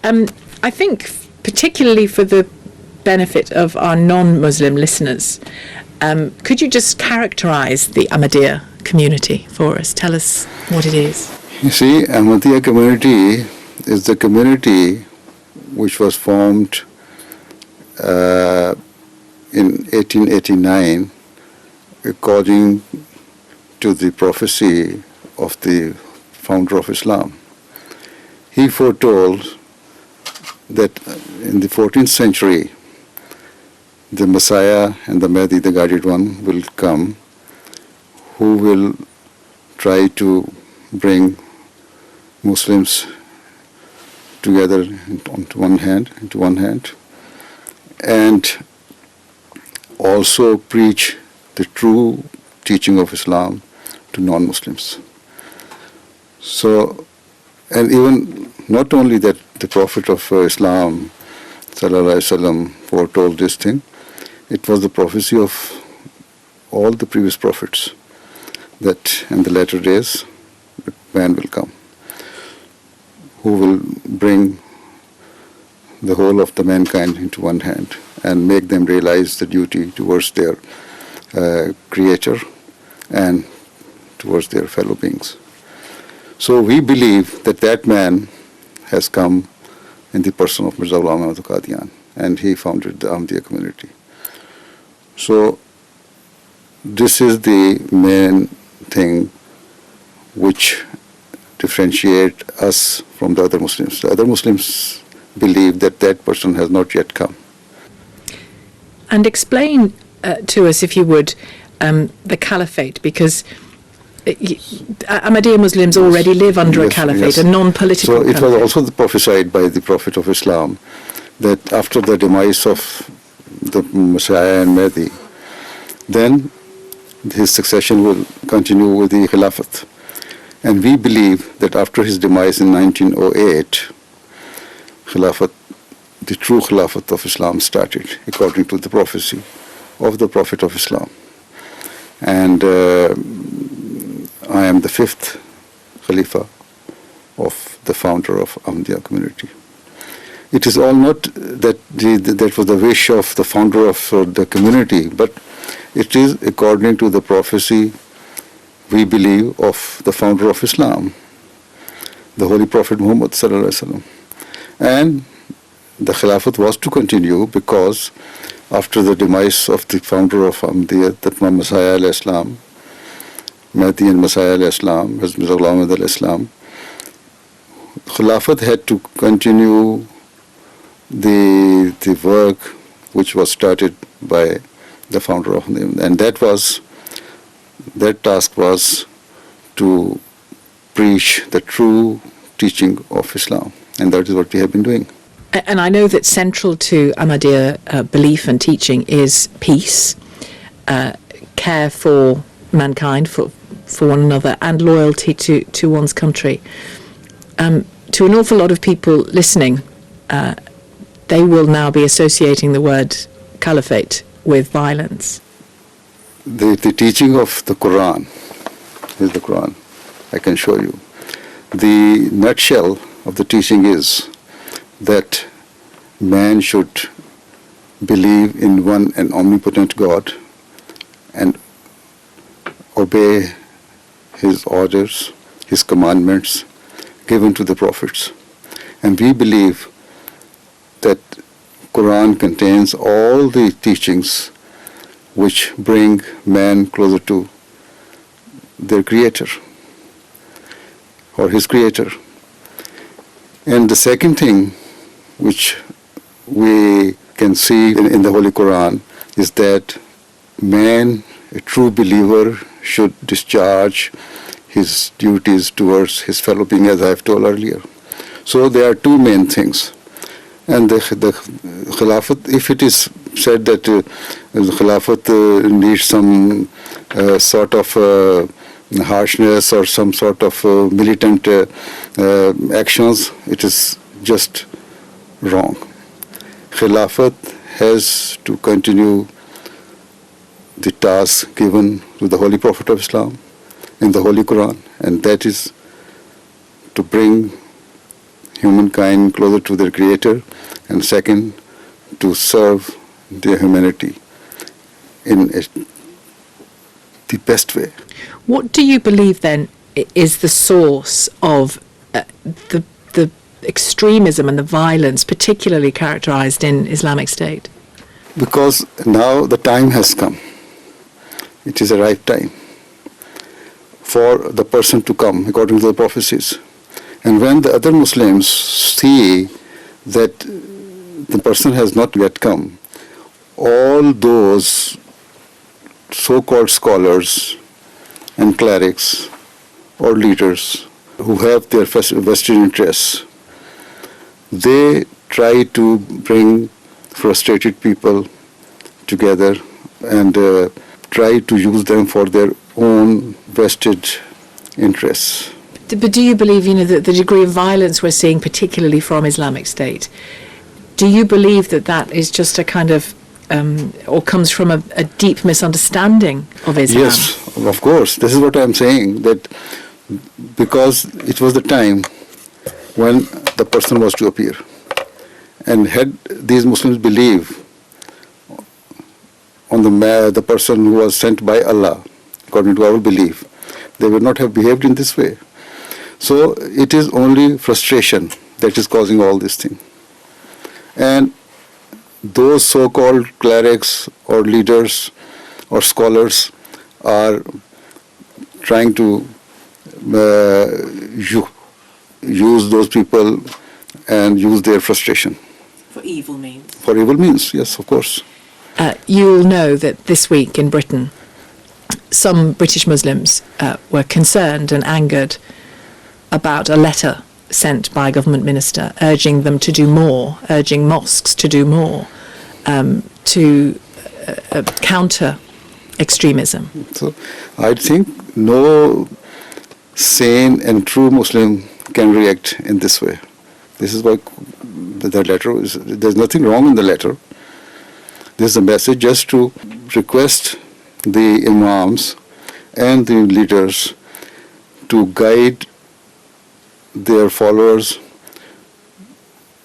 I think particularly for the benefit of our non-Muslim listeners, could you just characterize the Ahmadiyya community for us? Tell us what it is. You see, Ahmadiyya community is the community which was formed in 1889 according to the prophecy of the founder of Islam. He foretold that in the 14th century, the Messiah and the Mahdi, the guided one, will come, who will try to bring Muslims together into one hand, and also preach the true teaching of Islam to non-Muslims. So, and even not only that, the Prophet of Islam, sallallahu alaihi wasallam, foretold this thing. It was the prophecy of all the previous prophets that in the latter days, a man will come who will bring the whole of the mankind into one hand and make them realize the duty towards their Creator and towards their fellow beings. So we believe that that man has come in the person of Mirza Masroor Ahmad, and he founded the Ahmadiyya community. So this is the main thing which differentiate us from the other Muslims. The other Muslims believe that that person has not yet come. And explain to us, if you would, the caliphate, because Ahmadiyya Muslims already live under a caliphate, a non-political caliphate. So it was also prophesied by the Prophet of Islam that after the demise of the Messiah and Mahdi, then his succession will continue with the Khilafat. And we believe that after his demise in 1908, Khilafat, the true Khilafat of Islam started, according to the prophecy of the Prophet of Islam. And I am the fifth Khalifa of the founder of Ahmadiyya community. It is all not that that was the wish of the founder of the community, but it is according to the prophecy, we believe, of the founder of Islam, the Holy Prophet Muhammad sallallahu alaihi wasallam. And the Khilafat was to continue because after the demise of the founder of Ahmadiyya, the Messiah al-Islam, Mahdi and Messiah al-Islam, Mirza Masroor Ahmad al-Islam, Khilafat had to continue the work which was started by the founder of Ahmadiyya. And that task was to preach the true teaching of Islam. And that is what we have been doing. And I know that central to Ahmadiyya belief and teaching is peace, care for mankind, for one another, and loyalty to one's country. To an awful lot of people listening, they will now be associating the word caliphate with violence. The teaching of the Quran is the Quran. I can show you. The nutshell of the teaching is that man should believe in one and omnipotent God and obey his orders, his commandments given to the prophets. And we believe that Quran contains all the teachings which bring man closer to their Creator or his Creator. And the second thing which we can see in the Holy Quran is that man, a true believer, should discharge his duties towards his fellow being, as I have told earlier. So there are two main things. And the Khilafat, if it is said that the Khilafat needs some sort of harshness or some sort of militant actions, it is just wrong. Khilafat has to continue the task given to the Holy Prophet of Islam in the Holy Quran, and that is to bring humankind closer to their Creator, and second, to serve their humanity in the best way. What do you believe then is the source of the extremism and the violence particularly characterized in Islamic State? Because now the time has come. It is a right time for the person to come, according to the prophecies. And when the other Muslims see that the person has not yet come, all those so-called scholars and clerics or leaders who have their vested interests, they try to bring frustrated people together and try to use them for their own vested interests. But do you believe, that the degree of violence we're seeing, particularly from Islamic State, do you believe that is just a kind of, or comes from a deep misunderstanding of Islam? Yes, of course. This is what I'm saying, that because it was the time when the person was to appear. And had these Muslims believed on the person who was sent by Allah, according to our belief, they would not have behaved in this way. So it is only frustration that is causing all this thing. And those so-called clerics or leaders or scholars are trying to use those people and use their frustration. For evil means? For evil means, yes, of course. You'll know that this week in Britain, some British Muslims were concerned and angered about a letter sent by a government minister urging them to do more, urging mosques to do more to counter extremism. So I think no sane and true Muslim can react in this way. This is why the letter is, there's nothing wrong in the letter. This is a message just to request the imams and the leaders to guide their followers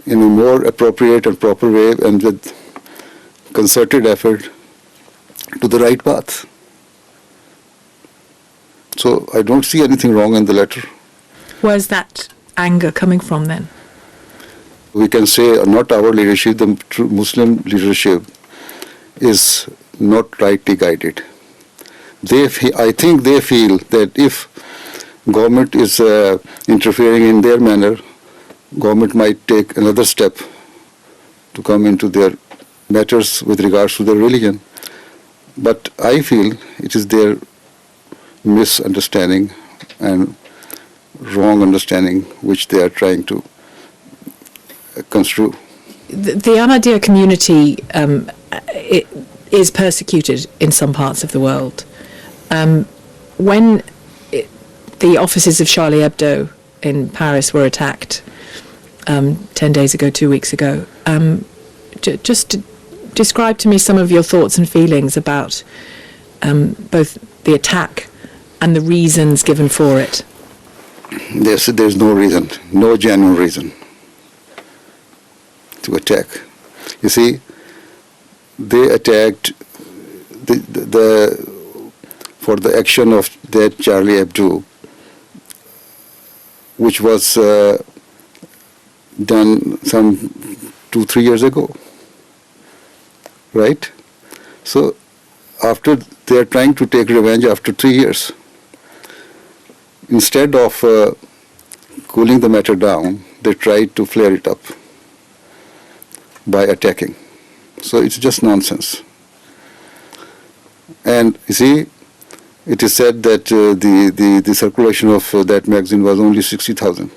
in a more appropriate and proper way and with concerted effort to the right path. So I don't see anything wrong in the letter. Where's that anger coming from then? We can say not our leadership, the true Muslim leadership is not rightly guided. I think they feel that if government is interfering in their manner, government might take another step to come into their matters with regards to their religion. But I feel it is their misunderstanding and wrong understanding which they are trying to construe. The Ahmadiyya community is persecuted in some parts of the world. When the offices of Charlie Hebdo in Paris were attacked 10 days ago, 2 weeks ago, just describe to me some of your thoughts and feelings about both the attack and the reasons given for it. There's no reason, no genuine reason to attack. You see, they attacked for the action of that Charlie Hebdo, which was done some 2-3 years ago, right? So after they are trying to take revenge after 3 years, instead of cooling the matter down, they tried to flare it up by attacking. So it's just nonsense. And you see, it is said that the circulation of that magazine was only 60,000.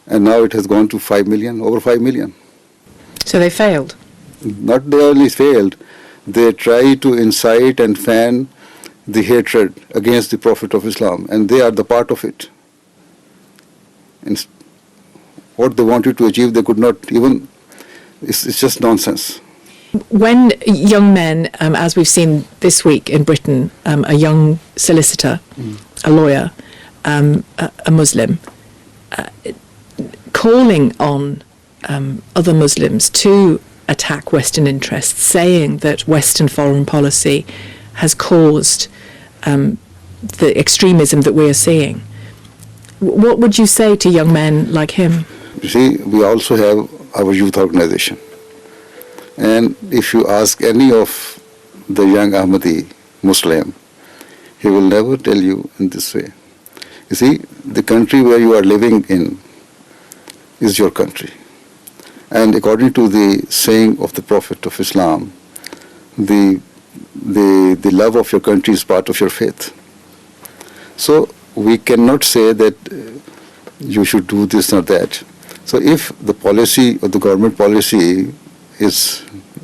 And now it has gone to 5 million, over 5 million. So they failed? Not they only failed, they try to incite and fan the hatred against the Prophet of Islam, and they are the part of it. And what they wanted to achieve, they could not even, it's just nonsense. When young men, as we've seen this week in Britain, a young solicitor, a lawyer, a Muslim, calling on other Muslims to attack Western interests, saying that Western foreign policy has caused the extremism that we are seeing. What would you say to young men like him? You see, we also have our youth organization. And if you ask any of the young Ahmadi Muslim, he will never tell you in this way. You see, the country where you are living in is your country. And according to the saying of the Prophet of Islam, the love of your country is part of your faith. So we cannot say that you should do this or that. So if the policy or the government policy is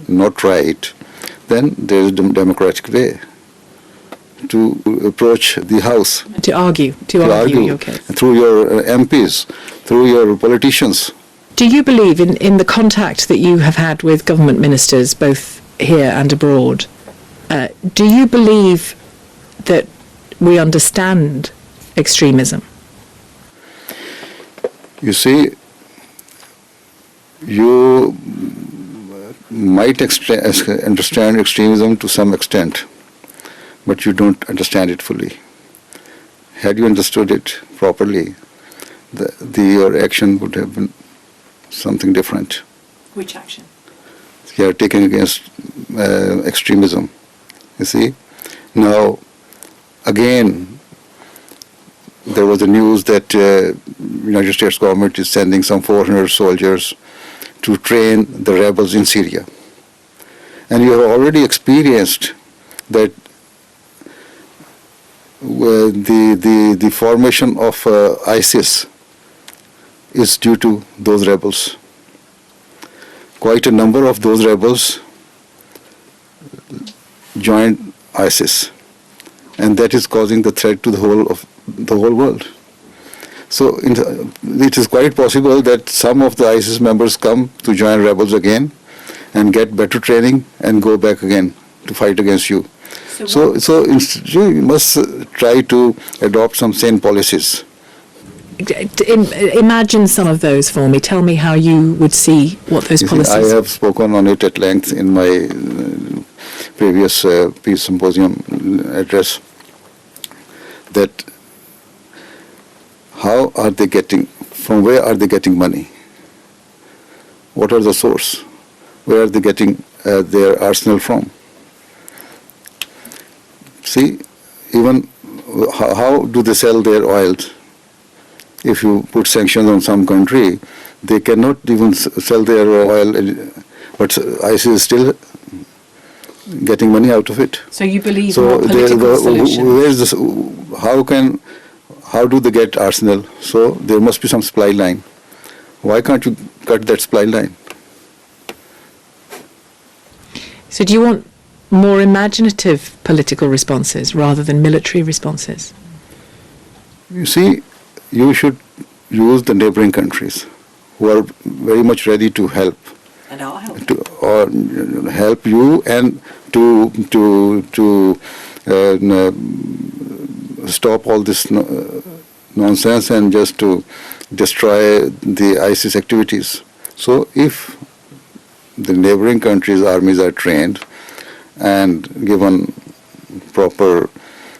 not right, then there is a democratic way to approach the House. To argue your case. Through your MPs, through your politicians. Do you believe in the contact that you have had with government ministers, both here and abroad? Do you believe that we understand extremism? You see, you might understand extremism to some extent, but you don't understand it fully. Had you understood it properly, your action would have been something different. Which action? You are taking against extremism. You see? Now, again, there was the news that United States government is sending some 400 soldiers to train the rebels in Syria. And you have already experienced that the formation of ISIS is due to those rebels. Quite a number of those rebels joined ISIS, and that is causing the threat to the whole world. So it is quite possible that some of the ISIS members come to join rebels again and get better training and go back again to fight against you. So you must try to adopt some sane policies. Imagine some of those for me. Tell me how you would see what those policies are. I have spoken on it at length in my previous peace symposium address, that how are they getting, from where are they getting money? What are the source? Where are they getting their arsenal from? See, even how do they sell their oils? If you put sanctions on some country, they cannot even sell their oil, but ISIS is still getting money out of it. So you believe in more political solutions? Where is this? How do they get arsenal? So there must be some supply line. Why can't you cut that supply line? So do you want more imaginative political responses rather than military responses? You see, you should use the neighboring countries who are very much ready to help. And I'll help. Help you and to stop all this nonsense and just to destroy the ISIS activities. So if the neighboring countries' armies are trained and given proper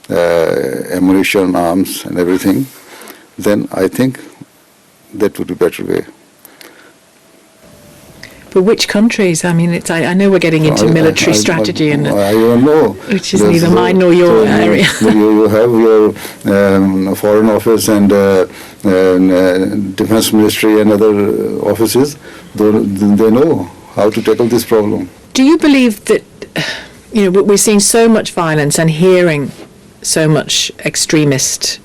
ammunition, arms and everything, then I think that would be a better way. But which countries? I mean, I know we're getting into military strategy, and I don't know. Which is neither mine nor your area. You have your Foreign Office and Defense Ministry and other offices. They know how to tackle this problem. Do you believe that, we're seeing so much violence and hearing so much extremist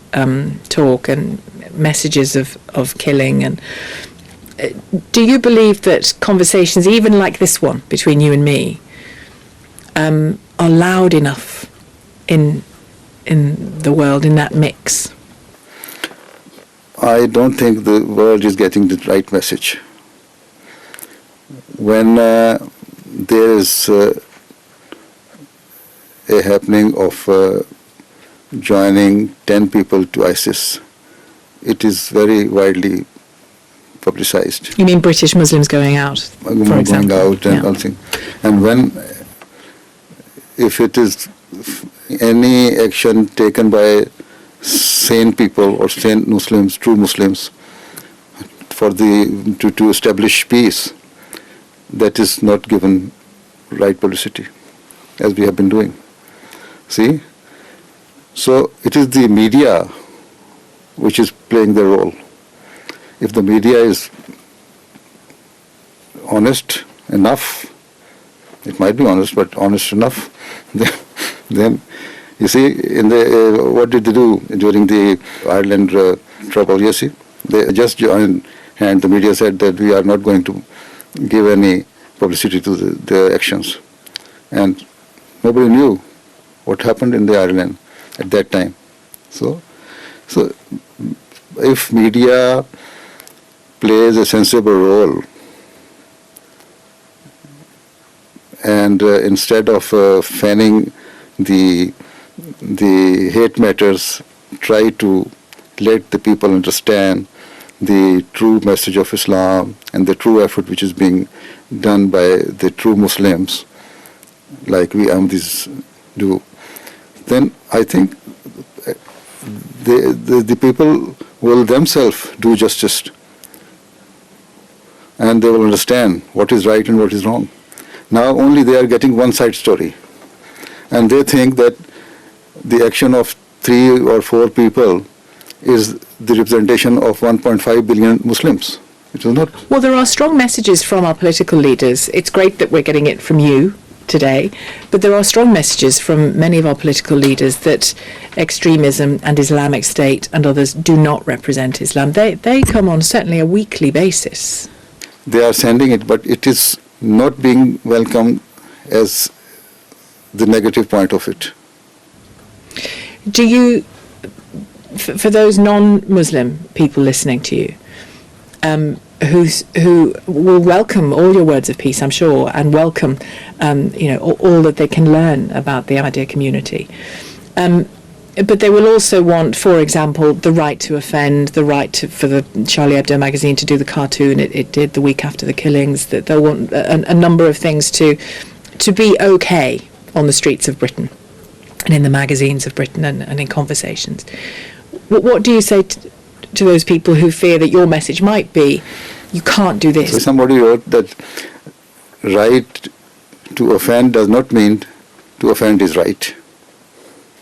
talk and messages of killing, and do you believe that conversations, even like this one between you and me, are loud enough in the world, in that mix? I don't think the world is getting the right message. When there is a happening of joining 10 people to ISIS, it is very widely publicized. You mean British Muslims going out, for Going example? out and all things. And if it is any action taken by sane people or sane Muslims, true Muslims, to establish peace, that is not given right publicity, as we have been doing. See? So it is the media which is playing the role. If the media is honest enough, it might be honest, but honest enough, then you see, what did they do during the Ireland trouble? You see, they just joined hand. The media said that we are not going to give any publicity to the actions, and nobody knew what happened in the Ireland at that time. So if media plays a sensible role, and instead of fanning the hate matters, try to let the people understand the true message of Islam and the true effort which is being done by the true Muslims, like we Ahmadis do, then I think the people will themselves do justice, and they will understand what is right and what is wrong. Now only they are getting one side story, and they think that the action of 3 or 4 people is the representation of 1.5 billion Muslims. It is not. Well, there are strong messages from our political leaders. It's great that we're getting it from you today, but there are strong messages from many of our political leaders that extremism and Islamic State and others do not represent Islam. They come on certainly a weekly basis. They are sending it, but it is not being welcomed as the negative point of it. Do you, for those non-Muslim people listening to you, who will welcome all your words of peace, I'm sure, and welcome, all that they can learn about the Ahmadiyya community, but they will also want, for example, the right to offend, the right for the Charlie Hebdo magazine to do the cartoon it did the week after the killings. That they'll want a number of things to be okay on the streets of Britain and in the magazines of Britain and in conversations. What do you say to those people who fear that your message might be, you can't do this? So somebody wrote that right to offend does not mean to offend is right.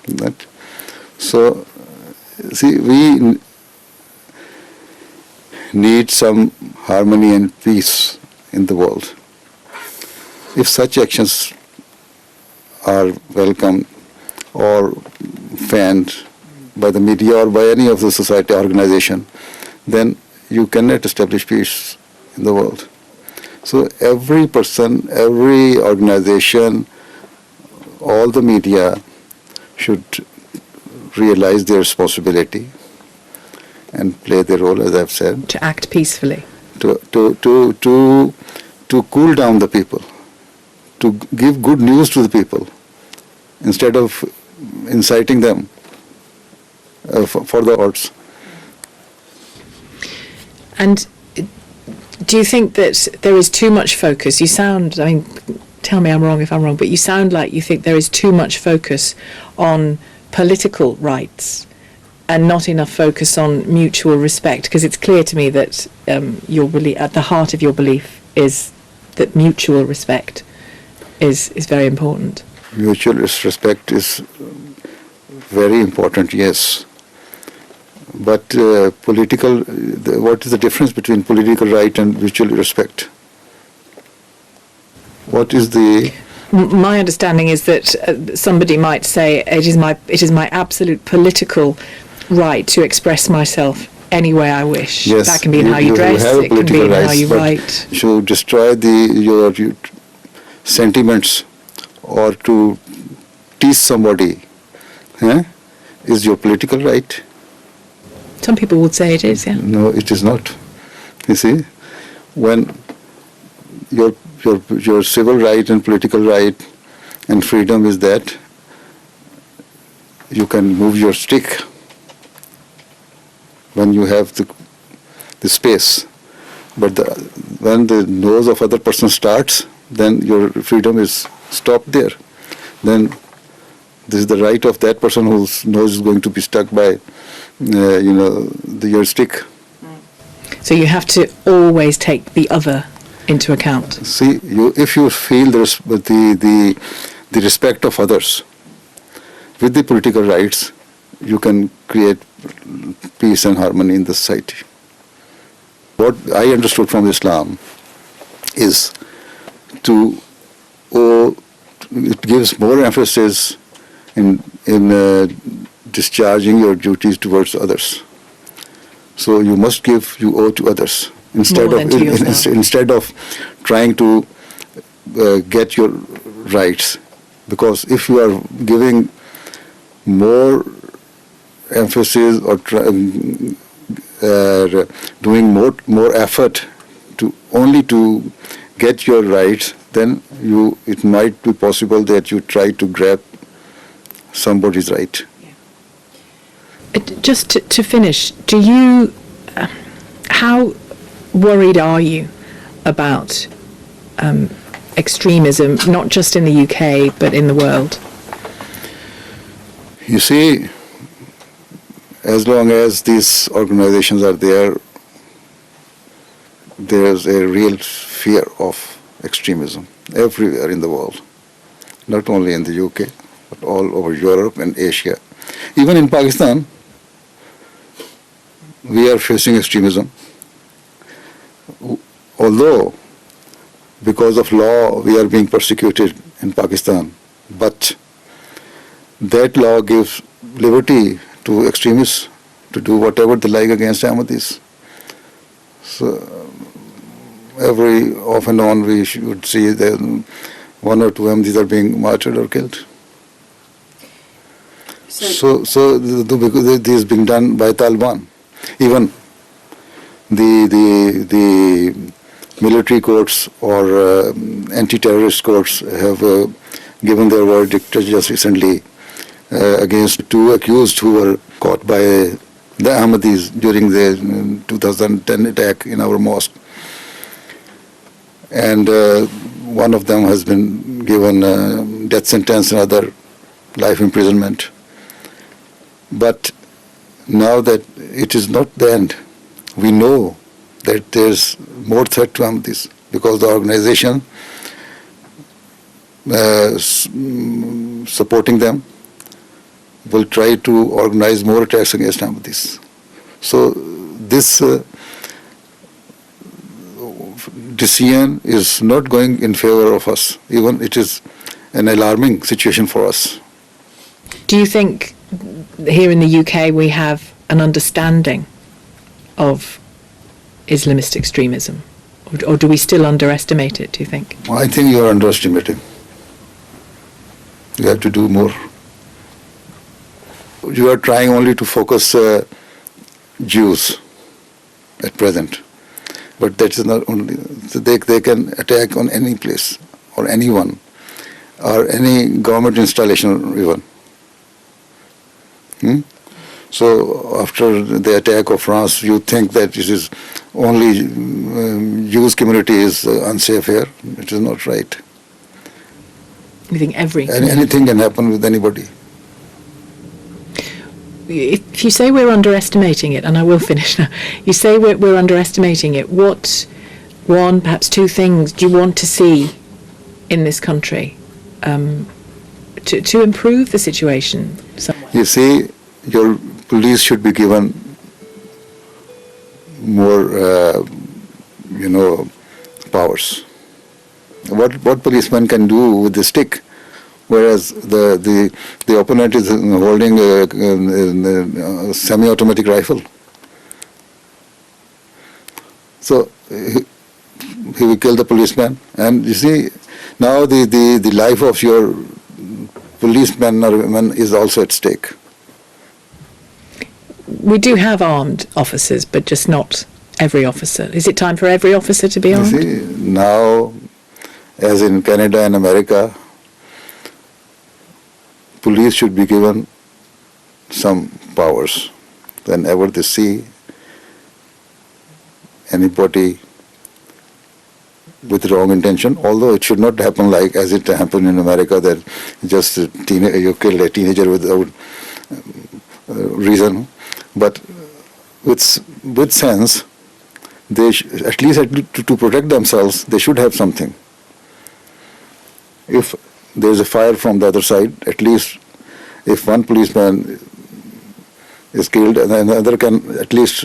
That. So, see, we need some harmony and peace in the world. If such actions are welcome or fanned by the media or by any of the society organization, then you cannot establish peace in the world. So every person, every organization, all the media should realize their responsibility and play their role, as I've said. To act peacefully. To cool down the people, to give good news to the people, instead of inciting them for the odds. And do you think that there is too much focus? You sound, tell me I'm wrong if I'm wrong, but you sound like you think there is too much focus on political rights and not enough focus on mutual respect, because it's clear to me that your belief, at the heart of your belief, is that mutual respect is very important. Mutual respect is very important, yes. But what is the difference between political right and mutual respect? What is the... My understanding is that somebody might say, it is my absolute political right to express myself any way I wish. Yes, that can be in how you dress, it can be in how you write. To destroy your sentiments or to tease somebody is your political right. Some people would say it is, yeah. No, it is not. You see, when your civil right and political right and freedom is that you can move your stick when you have the space But when the nose of other person starts, then your freedom is stopped there. Then this is the right of that person whose nose is going to be stuck by, your stick. So you have to always take the other into account. See, if you feel the respect of others with the political rights, you can create peace and harmony in the society. What I understood from Islam is it gives more emphasis in discharging your duties towards others. So you owe to others instead of trying to get your rights. Because if you are giving more emphasis or doing more effort to get your rights, then it might be possible that you try to grab somebody's right. Just to finish, how worried are you about extremism, not just in the UK, but in the world? You see, as long as these organizations are there, there's a real fear of extremism everywhere in the world, not only in the UK, but all over Europe and Asia. Even in Pakistan, we are facing extremism. Although, because of law, we are being persecuted in Pakistan, but that law gives liberty to extremists to do whatever they like against Ahmadis. So, every off and on we should see that one or two Ahmadis are being martyred or killed. So because this is being done by Taliban. Even the military courts or anti-terrorist courts have given their verdict just recently against two accused who were caught by the Ahmadis during the 2010 attack in our mosque. And one of them has been given death sentence and other life imprisonment. But now that it is not the end, we know that there's more threat to Ahmadis because the organization supporting them will try to organize more attacks against Ahmadis. So this decision is not going in favor of us. Even it is an alarming situation for us. Do you think here in the UK we have an understanding of Islamist extremism? Or do we still underestimate it, do you think? I think you are underestimating. You have to do more. You are trying only to focus Jews at present. But that is not only, they can attack on any place or anyone or any government installation even. So after the attack of France, you think that it is only Jewish community is unsafe here. It is not right. You think anything can happen with anybody. If you say we're underestimating it, and I will finish now, you say we're underestimating it, what one, perhaps two things do you want to see in this country to improve the situation somewhere? You see, your police should be given more, powers. What policeman can do with the stick, whereas the opponent is holding a semi-automatic rifle. So he will kill the policeman, and you see now the life of your policeman or woman is also at stake. We do have armed officers, but just not every officer. Is it time for every officer to be armed? You see, now, as in Canada and America, police should be given some powers. Whenever they see anybody with wrong intention, although it should not happen like as it happened in America, that just you kill a teenager without reason. But with sense, they at least to protect themselves, they should have something. If there is a fire from the other side, at least if one policeman is killed, and then the other can at least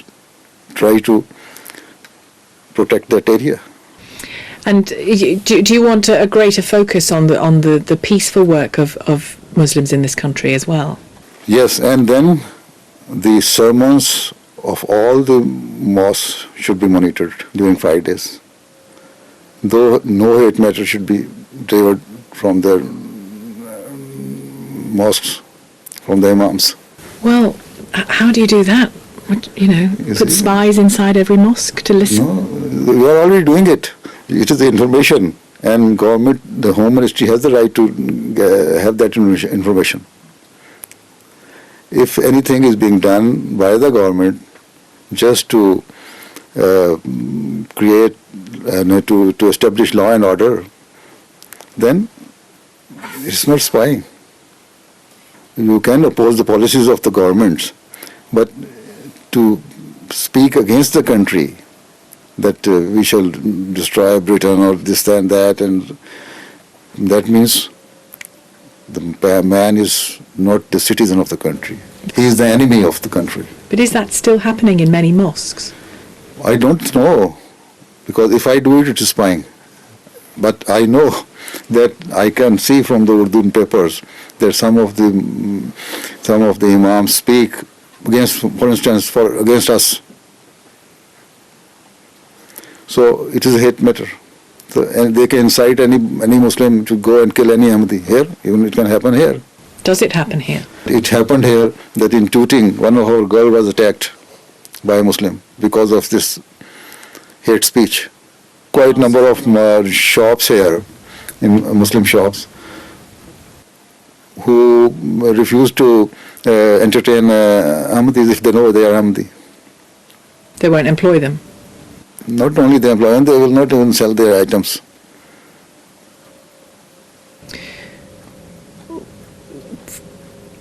try to protect that area. And do you want a greater focus on the peaceful work of Muslims in this country as well? Yes, and then the sermons of all the mosques should be monitored during 5 days. Though no hate matter should be delivered from their mosques, from the imams. Well, how do you do that? Put spies inside every mosque to listen? No, we are already doing it. It is the information, and government, the Home Ministry has the right to have that information. If anything is being done by the government just to create, to establish law and order, then it's not spying. You can oppose the policies of the governments, but to speak against the country, that we shall destroy Britain or this and that, and that means the man is not the citizen of the country. He is the enemy of the country. But is that still happening in many mosques? I don't know, because if I do it, it is spying. But I know that I can see from the Urdu papers that some of the imams speak against, for instance, against us. So it is a hate matter. So, and they can incite any Muslim to go and kill any Ahmadi here. Even it can happen here. Does it happen here? It happened here that in Tooting, one of our girls was attacked by a Muslim because of this hate speech. Quite a number of shops here, in Muslim shops, who refuse to entertain Ahmadis if they know they are Ahmadi. They won't employ them? Not only they employ them, they will not even sell their items.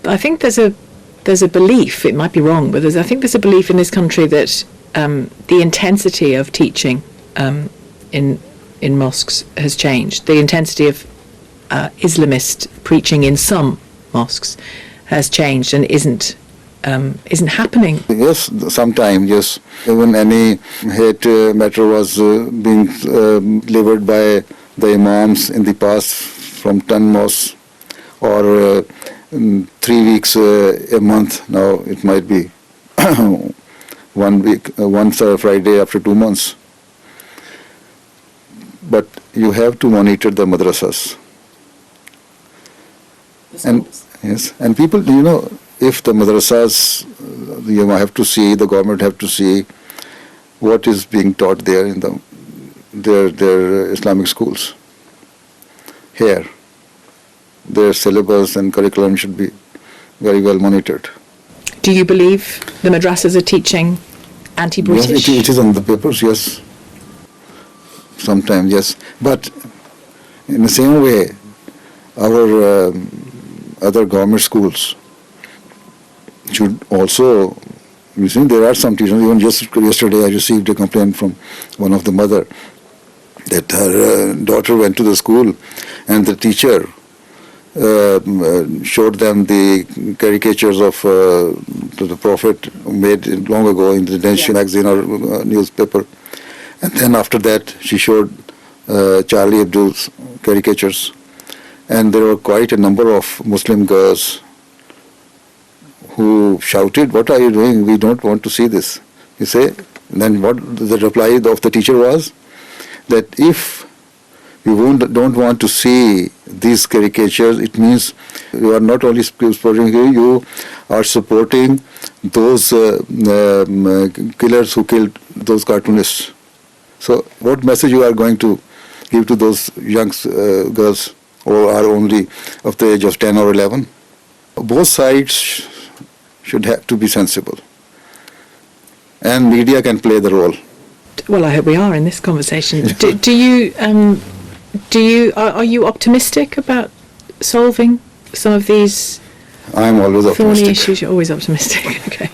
I think there's a belief, it might be wrong, but I think there's a belief in this country that the intensity of teaching in mosques has changed. The intensity of Islamist preaching in some mosques has changed and isn't happening. Yes, sometimes, yes. Even any hate matter was being delivered by the imams in the past from 10 mosques, or 3 weeks a month. Now it might be 1 week, once a Friday after 2 months. But you have to monitor the madrasas. And yes, and people, if the madrasas, you have to see, the government have to see what is being taught there in their Islamic schools. Here, their syllabus and curriculum should be very well monitored. Do you believe the madrasas are teaching anti-British? Yes, it is on the papers, yes. Sometimes, yes. But in the same way, our other government schools should also, there are some teachers, even just yesterday I received a complaint from one of the mother that her daughter went to the school and the teacher showed them the caricatures of the Prophet made long ago in the Nation magazine or newspaper. And then after that she showed Charlie Hebdo's caricatures. And there were quite a number of Muslim girls who shouted, "What are you doing? We don't want to see this." You say, then what the reply of the teacher was, that if you don't want to see these caricatures, it means you are not only supporting you are supporting those killers who killed those cartoonists. So what message you are going to give to those young girls who are only of the age of 10 or 11? Both sides should have to be sensible. And media can play the role. well, I hope we are in this conversation. Are you optimistic about solving some of these I'm always thorny optimistic. issues? You're always optimistic. Okay.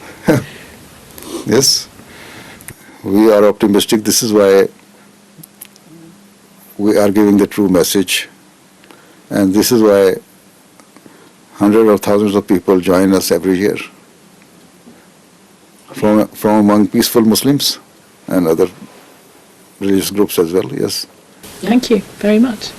Yes, we are optimistic. This is why we are giving the true message, and this is why hundreds or thousands of people join us every year from among peaceful Muslims and other religious groups as well. Yes. Thank you very much.